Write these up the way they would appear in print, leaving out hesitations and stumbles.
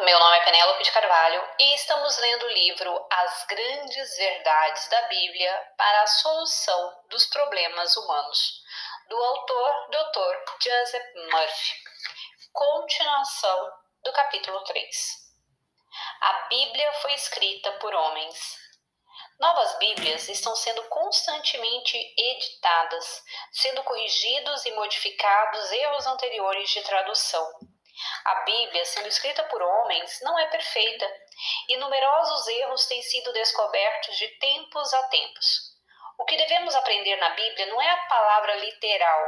Meu nome é Penélope de Carvalho e estamos lendo o livro As Grandes Verdades da Bíblia para a Solução dos Problemas Humanos, do autor Dr. Joseph Murphy. Continuação do capítulo 3. A Bíblia foi escrita por homens. Novas Bíblias estão sendo constantemente editadas, sendo corrigidos e modificados erros anteriores de tradução. A Bíblia, sendo escrita por homens, não é perfeita, e numerosos erros têm sido descobertos de tempos a tempos. O que devemos aprender na Bíblia não é a palavra literal.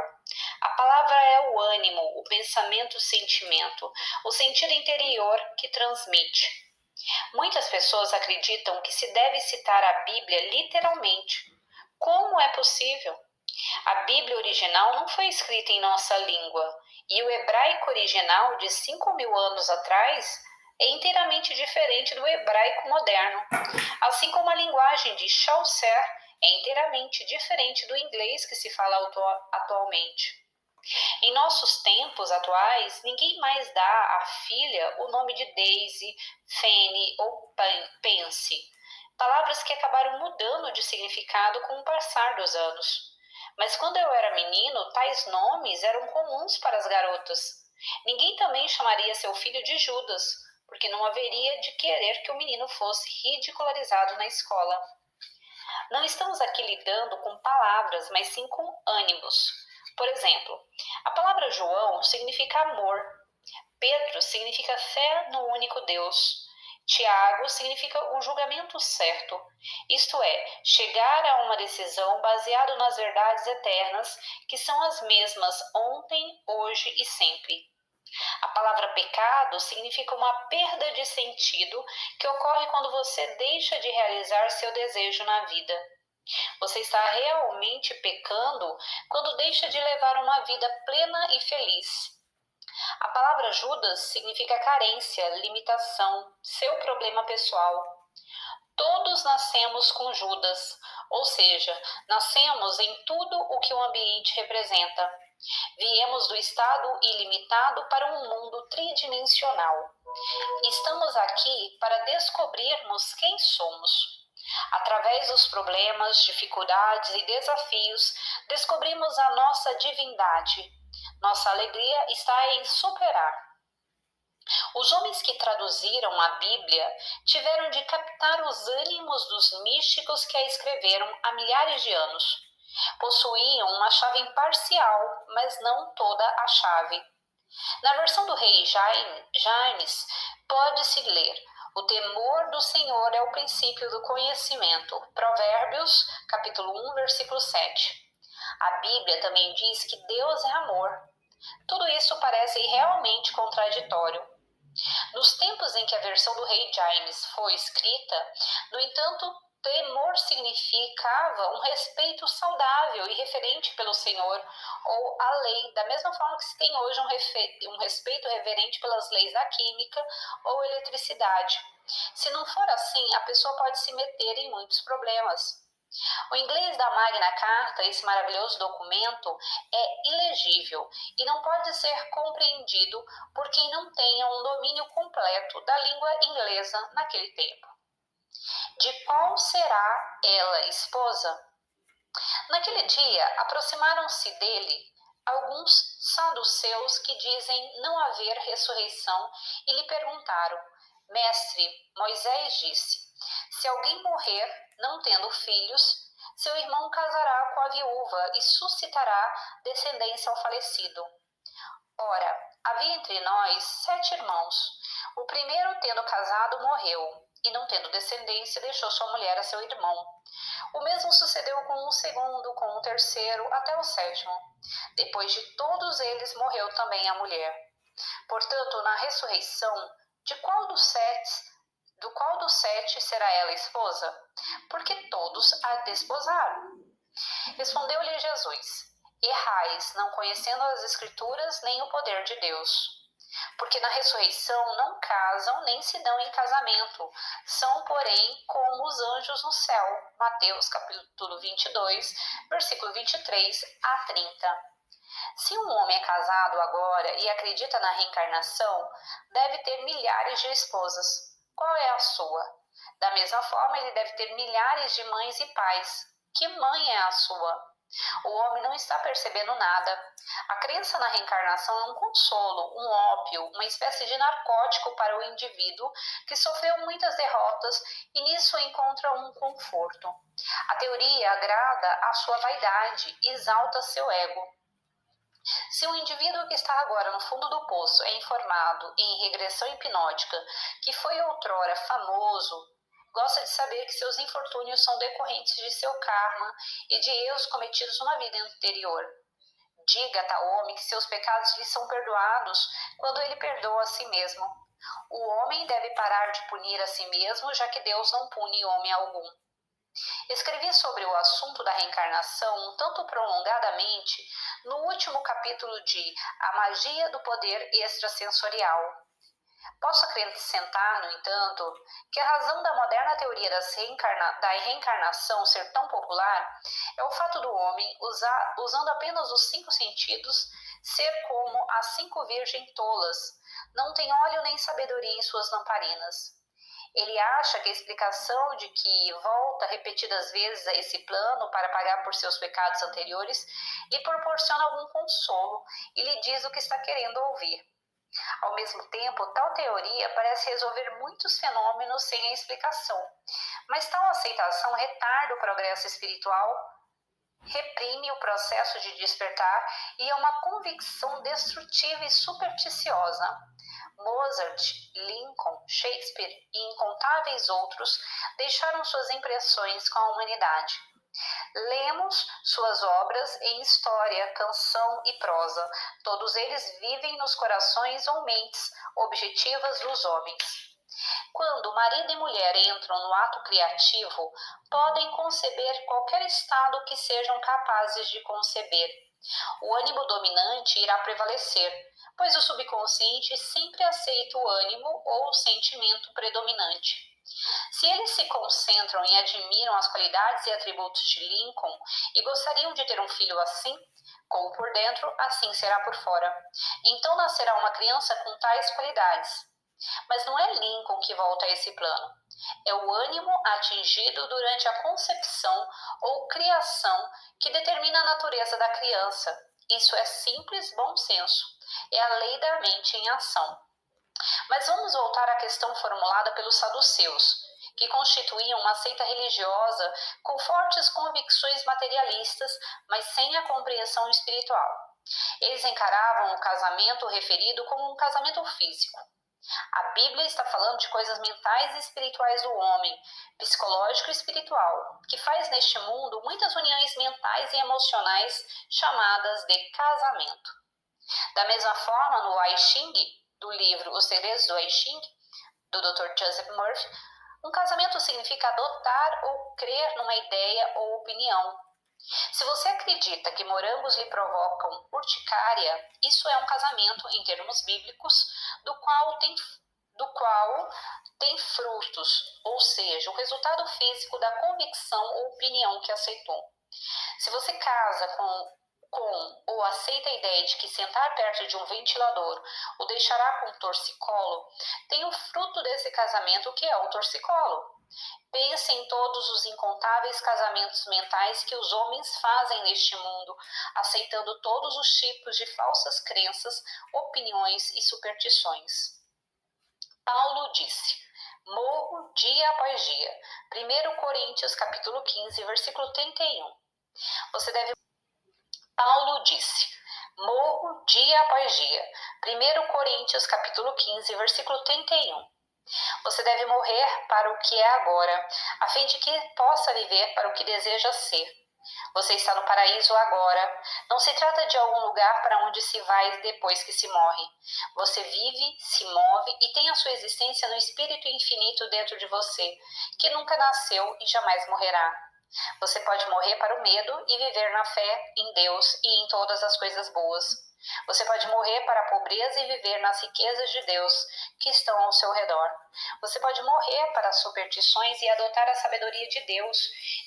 A palavra é o ânimo, o pensamento, o sentimento, o sentido interior que transmite. Muitas pessoas acreditam que se deve citar a Bíblia literalmente. Como é possível? A Bíblia original não foi escrita em nossa língua, e o hebraico original de 5.000 anos atrás é inteiramente diferente do hebraico moderno, assim como a linguagem de Chaucer é inteiramente diferente do inglês que se fala atualmente. Em nossos tempos atuais, ninguém mais dá à filha o nome de Daisy, Fanny ou Pansy, palavras que acabaram mudando de significado com o passar dos anos. Mas quando eu era menino, tais nomes eram comuns para as garotas. Ninguém também chamaria seu filho de Judas, porque não haveria de querer que o menino fosse ridicularizado na escola. Não estamos aqui lidando com palavras, mas sim com ânimos. Por exemplo, a palavra João significa amor. Pedro significa fé no único Deus. Tiago significa o julgamento certo, isto é, chegar a uma decisão baseado nas verdades eternas, que são as mesmas ontem, hoje e sempre. A palavra pecado significa uma perda de sentido que ocorre quando você deixa de realizar seu desejo na vida. Você está realmente pecando quando deixa de levar uma vida plena e feliz. A palavra Judas significa carência, limitação, seu problema pessoal. Todos nascemos com Judas, ou seja, nascemos em tudo o que o ambiente representa. Viemos do estado ilimitado para um mundo tridimensional. Estamos aqui para descobrirmos quem somos. Através dos problemas, dificuldades e desafios, descobrimos a nossa divindade. Nossa alegria está em superar. Os homens que traduziram a Bíblia tiveram de captar os ânimos dos místicos que a escreveram há milhares de anos. Possuíam uma chave imparcial, mas não toda a chave. Na versão do rei James, pode-se ler: o temor do Senhor é o princípio do conhecimento. Provérbios, capítulo 1, versículo 7. A Bíblia também diz que Deus é amor. Tudo isso parece realmente contraditório. Nos tempos em que a versão do rei James foi escrita, no entanto, temor significava um respeito saudável e reverente pelo Senhor ou a lei, da mesma forma que se tem hoje um respeito reverente pelas leis da química ou eletricidade. Se não for assim, a pessoa pode se meter em muitos problemas. O inglês da Magna Carta, esse maravilhoso documento, é ilegível e não pode ser compreendido por quem não tenha um domínio completo da língua inglesa naquele tempo. De qual será ela esposa? Naquele dia, aproximaram-se dele alguns saduceus que dizem não haver ressurreição e lhe perguntaram: Mestre, Moisés disse, se alguém morrer não tendo filhos, seu irmão casará com a viúva e suscitará descendência ao falecido. Ora, havia entre nós 7 irmãos. O primeiro, tendo casado, morreu, e não tendo descendência, deixou sua mulher a seu irmão. O mesmo sucedeu com o segundo, com o terceiro, até o 7º. Depois de todos eles, morreu também a mulher. Portanto, na ressurreição, do qual dos 7 será ela esposa? Porque todos a desposaram. Respondeu-lhe Jesus: Errais, não conhecendo as Escrituras nem o poder de Deus. Porque na ressurreição não casam nem se dão em casamento, são, porém, como os anjos no céu. Mateus capítulo 22, versículo 23 a 30. Se um homem é casado agora e acredita na reencarnação, deve ter milhares de esposas. Qual é a sua? Da mesma forma, ele deve ter milhares de mães e pais. Que mãe é a sua? O homem não está percebendo nada. A crença na reencarnação é um consolo, um ópio, uma espécie de narcótico para o indivíduo que sofreu muitas derrotas e nisso encontra um conforto. A teoria agrada à sua vaidade e exalta seu ego. Se o indivíduo que está agora no fundo do poço é informado em regressão hipnótica que foi outrora famoso, gosta de saber que seus infortúnios são decorrentes de seu karma e de erros cometidos numa vida anterior. Diga a tal homem que seus pecados lhe são perdoados quando ele perdoa a si mesmo. O homem deve parar de punir a si mesmo, já que Deus não pune homem algum. Escrevi sobre o assunto da reencarnação um tanto prolongadamente no último capítulo de A Magia do Poder Extrasensorial. Posso acrescentar, no entanto, que a razão da moderna teoria da reencarnação ser tão popular é o fato do homem, usando apenas os 5 sentidos, ser como as 5 virgens tolas, não tem óleo nem sabedoria em suas lamparinas. Ele acha que a explicação de que volta repetidas vezes a esse plano para pagar por seus pecados anteriores lhe proporciona algum consolo e lhe diz o que está querendo ouvir. Ao mesmo tempo, tal teoria parece resolver muitos fenômenos sem a explicação, mas tal aceitação retarda o progresso espiritual, reprime o processo de despertar e é uma convicção destrutiva e supersticiosa. Mozart, Lincoln, Shakespeare e incontáveis outros deixaram suas impressões com a humanidade. Lemos suas obras em história, canção e prosa. Todos eles vivem nos corações ou mentes objetivas dos homens. Quando marido e mulher entram no ato criativo, podem conceber qualquer estado que sejam capazes de conceber. O ânimo dominante irá prevalecer, pois o subconsciente sempre aceita o ânimo ou o sentimento predominante. Se eles se concentram e admiram as qualidades e atributos de Lincoln e gostariam de ter um filho assim, como por dentro, assim será por fora. Então nascerá uma criança com tais qualidades. Mas não é Lincoln que volta a esse plano. É o ânimo atingido durante a concepção ou criação que determina a natureza da criança. Isso é simples bom senso. É a lei da mente em ação. Mas vamos voltar à questão formulada pelos saduceus, que constituíam uma seita religiosa com fortes convicções materialistas, mas sem a compreensão espiritual. Eles encaravam o casamento referido como um casamento físico. A Bíblia está falando de coisas mentais e espirituais do homem, psicológico e espiritual, que faz neste mundo muitas uniões mentais e emocionais chamadas de casamento. Da mesma forma, no I Ching, do livro Os Segredos do I Ching, do Dr. Joseph Murphy, um casamento significa adotar ou crer numa ideia ou opinião. Se você acredita que morangos lhe provocam urticária, isso é um casamento, em termos bíblicos, do qual tem frutos, ou seja, o resultado físico da convicção ou opinião que aceitou. Se você casa com ou aceita a ideia de que sentar perto de um ventilador o deixará com torcicolo, tem o fruto desse casamento que é o torcicolo. Pense em todos os incontáveis casamentos mentais que os homens fazem neste mundo, aceitando todos os tipos de falsas crenças, opiniões e superstições. Paulo disse: morro dia após dia. 1 Coríntios capítulo 15, versículo 31. Paulo disse: morro dia após dia. 1 Coríntios capítulo 15, versículo 31. Você deve morrer para o que é agora, a fim de que possa viver para o que deseja ser. Você está no paraíso agora. Não se trata de algum lugar para onde se vai depois que se morre. Você vive, se move e tem a sua existência no espírito infinito dentro de você, que nunca nasceu e jamais morrerá. Você pode morrer para o medo e viver na fé em Deus e em todas as coisas boas. Você pode morrer para a pobreza e viver nas riquezas de Deus que estão ao seu redor. Você pode morrer para as superstições e adotar a sabedoria de Deus,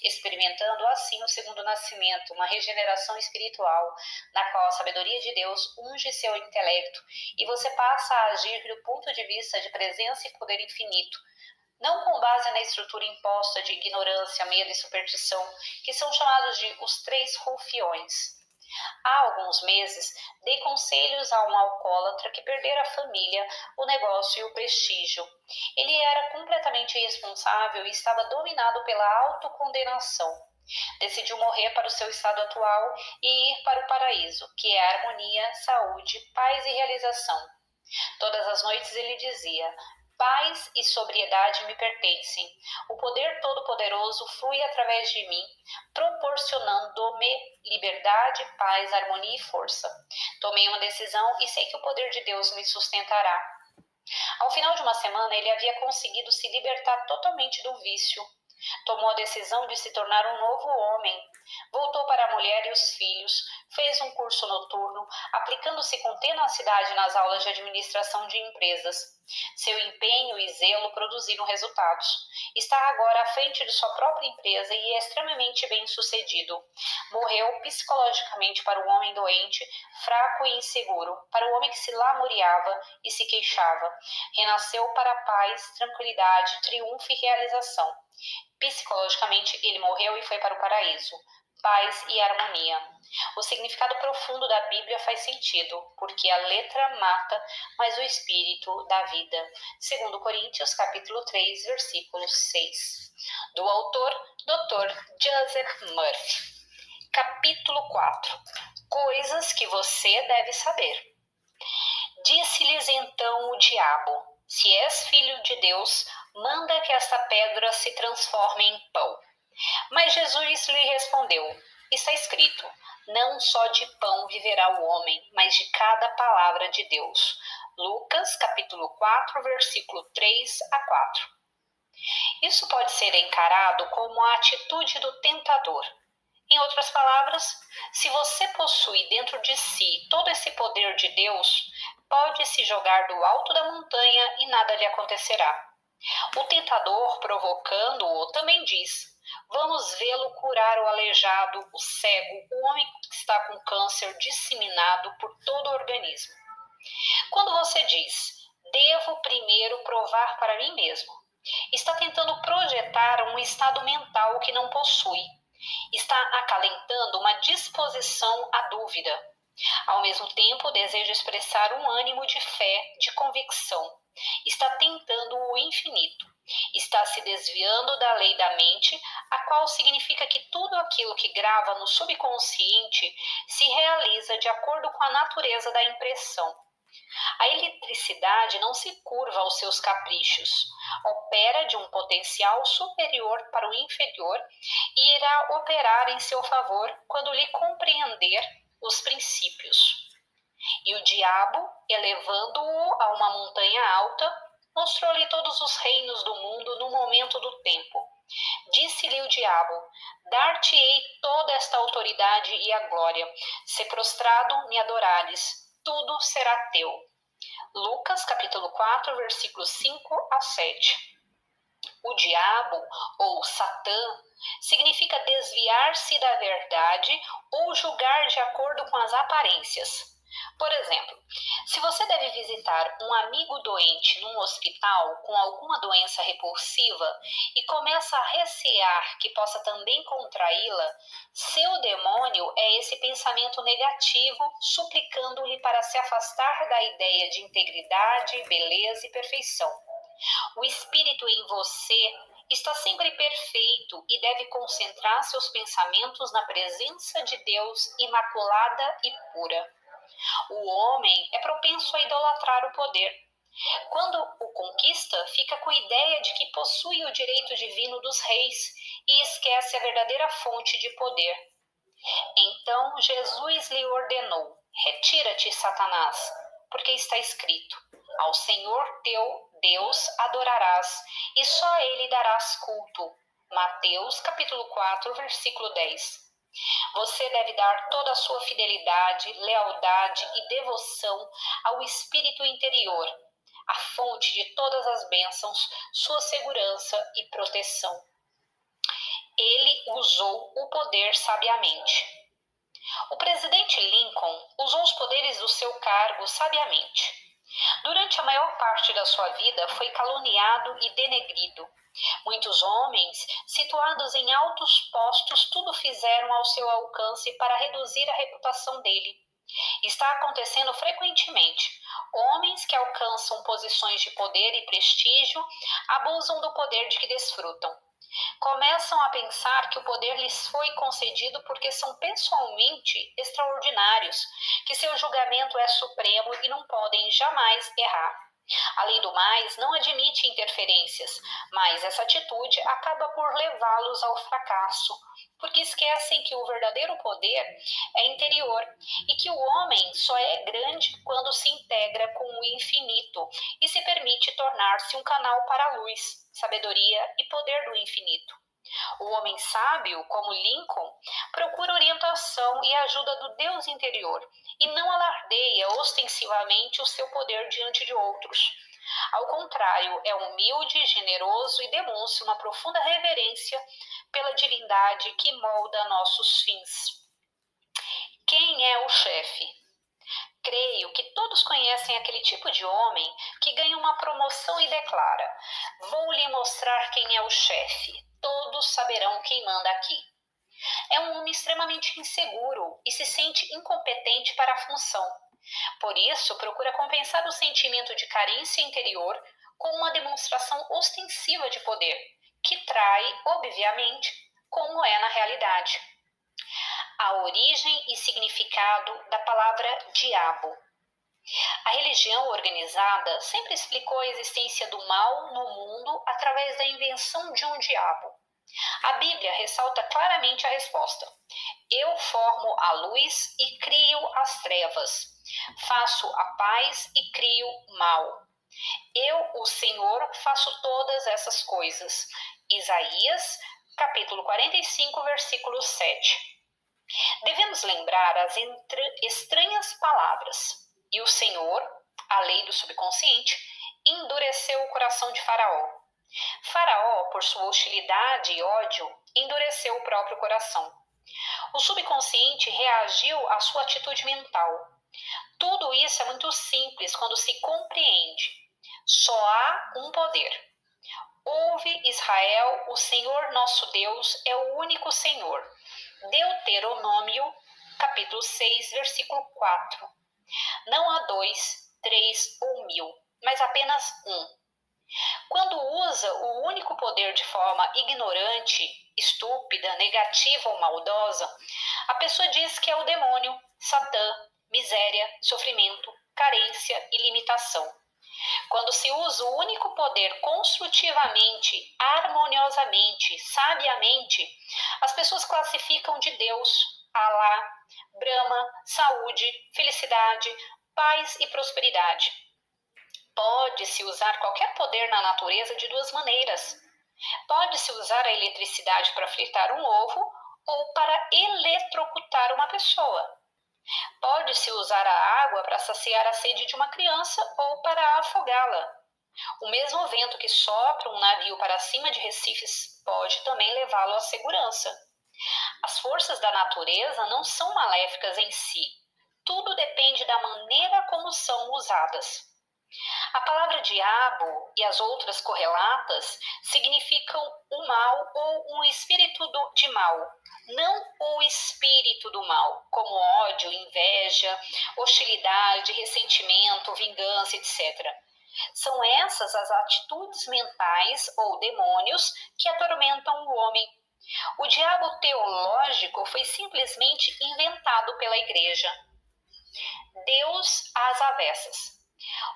experimentando assim o segundo nascimento, uma regeneração espiritual, na qual a sabedoria de Deus unge seu intelecto e você passa a agir do ponto de vista de presença e poder infinito, não com base na estrutura imposta de ignorância, medo e superstição, que são chamados de os três rufiões. Há alguns meses, dei conselhos a um alcoólatra que perdera a família, o negócio e o prestígio. Ele era completamente irresponsável e estava dominado pela autocondenação. Decidiu morrer para o seu estado atual e ir para o paraíso, que é harmonia, saúde, paz e realização. Todas as noites ele dizia: paz e sobriedade me pertencem. O poder todo-poderoso flui através de mim, proporcionando-me liberdade, paz, harmonia e força. Tomei uma decisão e sei que o poder de Deus me sustentará. Ao final de uma semana, ele havia conseguido se libertar totalmente do vício. Tomou a decisão de se tornar um novo homem. Voltou para a mulher e os filhos, fez um curso noturno, aplicando-se com tenacidade nas aulas de administração de empresas. Seu empenho e zelo produziram resultados. Está agora à frente de sua própria empresa e é extremamente bem-sucedido. Morreu psicologicamente para o homem doente, fraco e inseguro, para o homem que se lamuriava e se queixava. Renasceu para a paz, tranquilidade, triunfo e realização. Psicologicamente, ele morreu e foi para o paraíso. Paz e harmonia. O significado profundo da Bíblia faz sentido, porque a letra mata, mas o espírito dá vida. 2 Coríntios, capítulo 3, versículo 6. Do autor, Dr. Joseph Murphy. Capítulo 4. Coisas que você deve saber. Disse-lhes então o diabo: se és filho de Deus, manda que esta pedra se transforme em pão. Mas Jesus lhe respondeu: está escrito, não só de pão viverá o homem, mas de cada palavra de Deus. Lucas, capítulo 4, versículo 3 a 4. Isso pode ser encarado como a atitude do tentador. Em outras palavras, se você possui dentro de si todo esse poder de Deus, pode se jogar do alto da montanha e nada lhe acontecerá. O tentador, provocando-o, também diz: vamos vê-lo curar o aleijado, o cego, o homem que está com câncer disseminado por todo o organismo. Quando você diz: devo primeiro provar para mim mesmo, está tentando projetar um estado mental que não possui. Está acalentando uma disposição à dúvida. Ao mesmo tempo, deseja expressar um ânimo de fé, de convicção. Está tentando o infinito. Está se desviando da lei da mente, a qual significa que tudo aquilo que grava no subconsciente se realiza de acordo com a natureza da impressão. A eletricidade não se curva aos seus caprichos, opera de um potencial superior para o inferior e irá operar em seu favor quando lhe compreender os princípios. E o diabo, elevando-o a uma montanha alta, mostrou-lhe todos os reinos do mundo no momento do tempo. Disse-lhe o diabo: dar-te-ei toda esta autoridade e a glória, se prostrado me adorares, tudo será teu. Lucas, capítulo 4, versículos 5 a 7. O diabo, ou Satã, significa desviar-se da verdade ou julgar de acordo com as aparências. Por exemplo, se você deve visitar um amigo doente num hospital com alguma doença repulsiva e começa a recear que possa também contraí-la, seu demônio é esse pensamento negativo, suplicando-lhe para se afastar da ideia de integridade, beleza e perfeição. O espírito em você está sempre perfeito e deve concentrar seus pensamentos na presença de Deus imaculada e pura. O homem é propenso a idolatrar o poder. Quando o conquista, fica com a ideia de que possui o direito divino dos reis e esquece a verdadeira fonte de poder. Então Jesus lhe ordenou: retira-te, Satanás, porque está escrito: ao Senhor teu Deus adorarás e só a ele darás culto. Mateus capítulo 4, versículo 10. Você deve dar toda a sua fidelidade, lealdade e devoção ao espírito interior, a fonte de todas as bênçãos, sua segurança e proteção. Ele usou o poder sabiamente. O presidente Lincoln usou os poderes do seu cargo sabiamente. Durante a maior parte da sua vida foi caluniado e denegrido. Muitos homens, situados em altos postos, tudo fizeram ao seu alcance para reduzir a reputação dele. Está acontecendo frequentemente. Homens que alcançam posições de poder e prestígio abusam do poder de que desfrutam. Começam a pensar que o poder lhes foi concedido porque são pessoalmente extraordinários, que seu julgamento é supremo e não podem jamais errar. Além do mais, não admite interferências, mas essa atitude acaba por levá-los ao fracasso, porque esquecem que o verdadeiro poder é interior e que o homem só é grande quando se integra com o infinito e se permite tornar-se um canal para a luz, sabedoria e poder do infinito. O homem sábio, como Lincoln, procura orientação e ajuda do Deus interior e não alardeia ostensivamente o seu poder diante de outros. Ao contrário, é humilde, generoso e demonstra uma profunda reverência pela divindade que molda nossos fins. Quem é o chefe? Creio que todos conhecem aquele tipo de homem que ganha uma promoção e declara: "Vou lhe mostrar quem é o chefe. Todos saberão quem manda aqui." É um homem extremamente inseguro e se sente incompetente para a função. Por isso, procura compensar o sentimento de carência interior com uma demonstração ostensiva de poder, que trai, obviamente, como é na realidade. A origem e significado da palavra diabo. A religião organizada sempre explicou a existência do mal no mundo através da invenção de um diabo. A Bíblia ressalta claramente a resposta: "Eu formo a luz e crio as trevas. Faço a paz e crio mal. Eu, o Senhor, faço todas essas coisas." Isaías, capítulo 45, versículo 7. Devemos lembrar as estranhas palavras: "E o Senhor," a lei do subconsciente, "endureceu o coração de Faraó." Faraó, por sua hostilidade e ódio, endureceu o próprio coração. O subconsciente reagiu à sua atitude mental. Tudo isso é muito simples quando se compreende. Só há um poder. Ouve, Israel, o Senhor nosso Deus é o único Senhor. Deuteronômio, capítulo 6, versículo 4. Não há 2, 3 ou 1000, mas apenas um. Quando usa o único poder de forma ignorante, estúpida, negativa ou maldosa, a pessoa diz que é o demônio, Satã, miséria, sofrimento, carência e limitação. Quando se usa o único poder construtivamente, harmoniosamente, sabiamente, as pessoas classificam de Deus, Alá, Brahma, saúde, felicidade, paz e prosperidade. Pode-se usar qualquer poder na natureza de duas maneiras. Pode-se usar a eletricidade para fritar um ovo ou para eletrocutar uma pessoa. Pode-se usar a água para saciar a sede de uma criança ou para afogá-la. O mesmo vento que sopra um navio para cima de recifes pode também levá-lo à segurança. As forças da natureza não são maléficas em si. Tudo depende da maneira como são usadas. A palavra diabo e as outras correlatas significam o mal ou um espírito de mal, não o espírito do mal, como ódio, inveja, hostilidade, ressentimento, vingança, etc. São essas as atitudes mentais ou demônios que atormentam o homem. O diabo teológico foi simplesmente inventado pela igreja. Deus às avessas.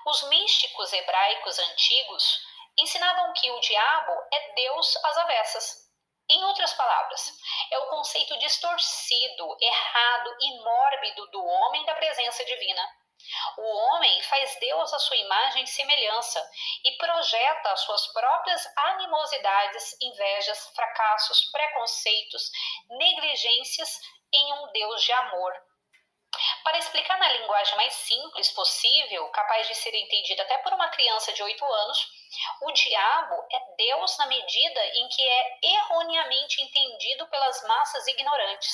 Os místicos hebraicos antigos ensinavam que o diabo é Deus às avessas. Em outras palavras, é o conceito distorcido, errado e mórbido do homem da presença divina. O homem faz Deus à sua imagem e semelhança e projeta as suas próprias animosidades, invejas, fracassos, preconceitos, negligências em um Deus de amor. Para explicar na linguagem mais simples possível, capaz de ser entendida até por uma criança de 8 anos, o diabo é Deus na medida em que é erroneamente entendido pelas massas ignorantes.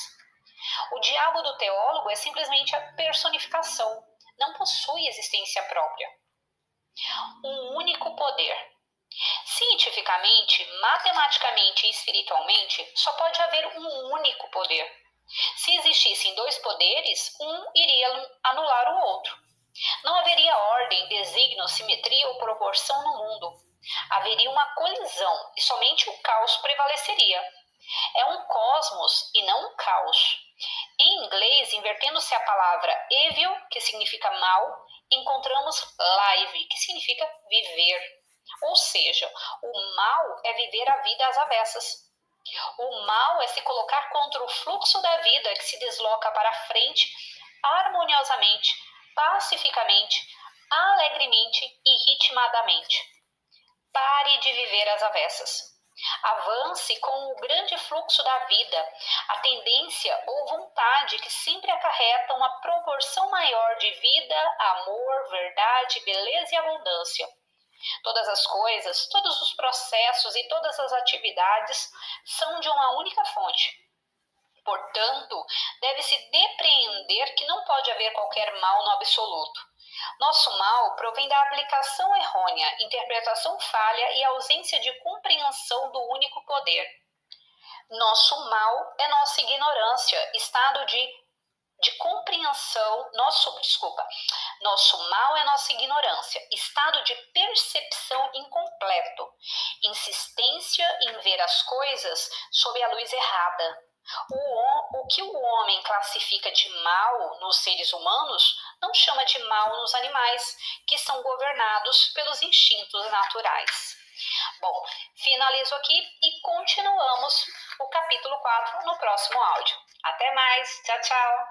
O diabo do teólogo é simplesmente a personificação, não possui existência própria. Um único poder. Cientificamente, matematicamente e espiritualmente, só pode haver um único poder. Se existissem dois poderes, um iria anular o outro. Não haveria ordem, desígnio, simetria ou proporção no mundo. Haveria uma colisão e somente o caos prevaleceria. É um cosmos e não um caos. Em inglês, invertendo-se a palavra evil, que significa mal, encontramos live, que significa viver. Ou seja, o mal é viver a vida às avessas. O mal é se colocar contra o fluxo da vida que se desloca para frente harmoniosamente, pacificamente, alegremente e ritmadamente. Pare de viver às avessas. Avance com o grande fluxo da vida, a tendência ou vontade que sempre acarreta uma proporção maior de vida, amor, verdade, beleza e abundância. Todas as coisas, todos os processos e todas as atividades são de uma única fonte. Portanto, deve-se depreender que não pode haver qualquer mal no absoluto. Nosso mal provém da aplicação errônea, interpretação falha e ausência de compreensão do único poder. Nosso mal é nossa ignorância, estado de compreensão, nosso mal é nossa ignorância, estado de percepção incompleto, insistência em ver as coisas sob a luz errada. O que o homem classifica de mal nos seres humanos, não chama de mal nos animais, que são governados pelos instintos naturais. Bom, finalizo aqui e continuamos o capítulo 4 no próximo áudio. Até mais, tchau, tchau!